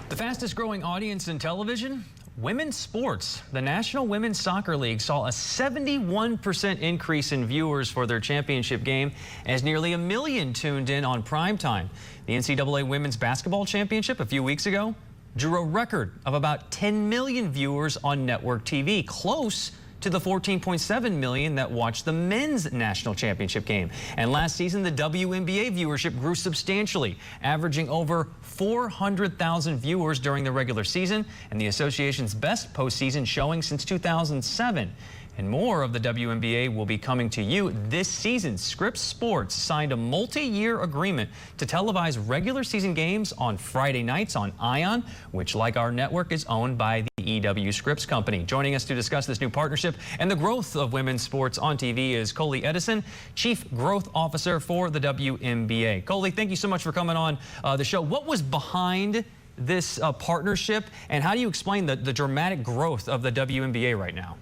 The fastest growing audience in television? Women's sports. The National Women's Soccer League saw a 71% increase in viewers for their championship game as nearly 1 million tuned in on primetime. The NCAA Women's Basketball Championship a few weeks ago drew a record of about 10 million viewers on network TV, close to the 14.7 million that watched the men's national championship game. And last season, the WNBA viewership grew substantially, averaging over 400,000 viewers during the regular season, and the association's best postseason showing since 2007. And more of the WNBA will be coming to you this season. Scripps Sports signed a multi-year agreement to televise regular season games on Friday nights on Ion, which, like our network, is owned by the EW Scripps Company. Joining us to discuss this new partnership and the growth of women's sports on TV is Coley Edison, Chief Growth Officer for the WNBA. Coley, thank you so much for coming on the show. What was behind this partnership, and how do you explain the dramatic growth of the WNBA right now?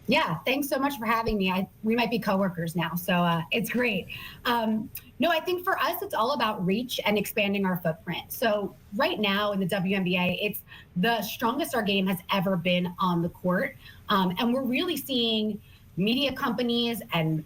Yeah, thanks so much for having me. We might be coworkers now, so it's great. No, I think for us, it's all about reach and expanding our footprint. So right now in the WNBA, it's the strongest our game has ever been on the court. And we're really seeing media companies and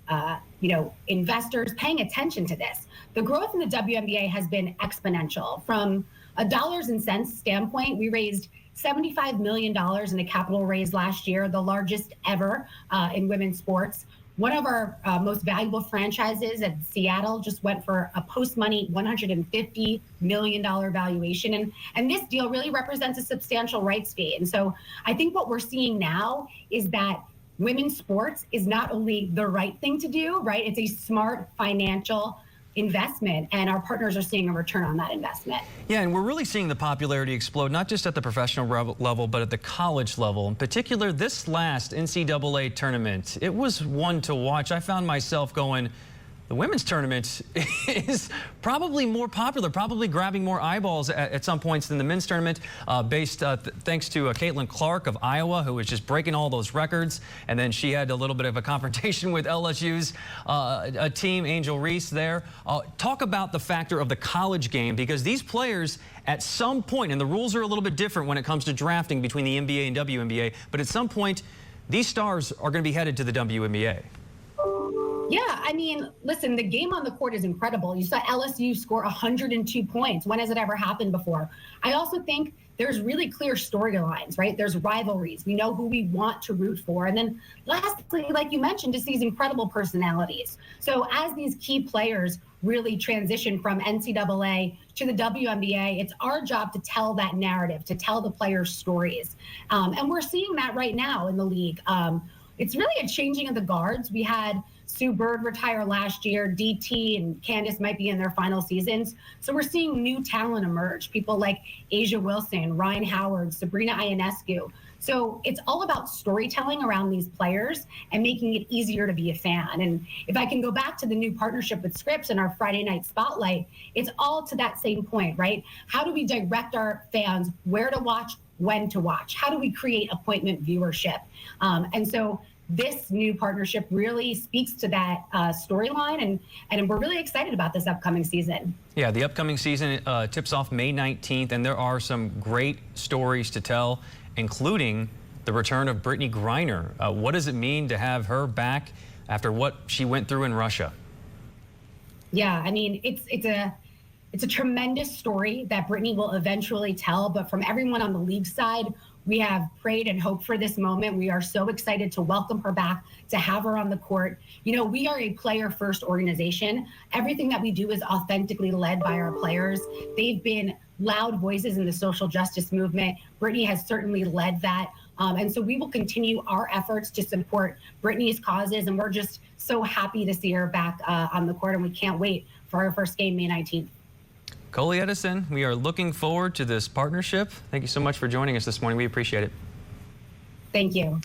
investors paying attention to this. The growth in the WNBA has been exponential. From a dollars and cents standpoint, we raised $75 million in a capital raise last year, the largest ever in women's sports. One of our most valuable franchises at Seattle just went for a post-money $150 million valuation. And this deal really represents a substantial rights fee. And so I think what we're seeing now is that women's sports is not only the right thing to do, right? It's a smart financial investment, and our partners are seeing a return on that investment. Yeah, and we're really seeing the popularity explode, not just at the professional level, but at the college level. In particular, this last NCAA tournament, it was one to watch. I found myself going, the women's tournament is probably more popular, probably grabbing more eyeballs at some points than the men's tournament, thanks to Caitlin Clark of Iowa, who was just breaking all those records. And then she had a little bit of a confrontation with LSU's team, Angel Reese there. Talk about the factor of the college game, because these players at some point, and the rules are a little bit different when it comes to drafting between the NBA and WNBA, but at some point, these stars are going to be headed to the WNBA. Yeah, I mean, listen, the game on the court is incredible. You saw LSU score 102 points. When has it ever happened before? I also think there's really clear storylines, right? There's rivalries. We know who we want to root for. And then lastly, like you mentioned, just these incredible personalities. So as these key players really transition from NCAA to the WNBA, it's our job to tell that narrative, to tell the players' stories. And we're seeing that right now in the league. It's really a changing of the guards. We had Sue Bird retire last year. DT and Candace might be in their final seasons. So we're seeing new talent emerge, people like Asia Wilson, Ryan Howard, Sabrina Ionescu. So it's all about storytelling around these players and making it easier to be a fan. And if I can go back to the new partnership with Scripps and our Friday night spotlight, it's all to that same point, right? How do we direct our fans where to watch, when to watch? How do we create appointment viewership? And so this new partnership really speaks to that storyline, and we're really excited about this upcoming season. Yeah, the upcoming season tips off May 19th, and there are some great stories to tell, including the return of Brittney Griner. What does it mean to have her back after what she went through in Russia? Yeah, I mean, it's a tremendous story that Brittney will eventually tell, but from everyone on the league side, we have prayed and hoped for this moment. We are so excited to welcome her back, to have her on the court. You know, we are a player-first organization. Everything that we do is authentically led by our players. They've been loud voices in the social justice movement. Brittney has certainly led that. And so we will continue our efforts to support Brittney's causes, and we're just so happy to see her back on the court, and we can't wait for our first game May 19th. Coley Edison, we are looking forward to this partnership. Thank you so much for joining us this morning. We appreciate it. Thank you.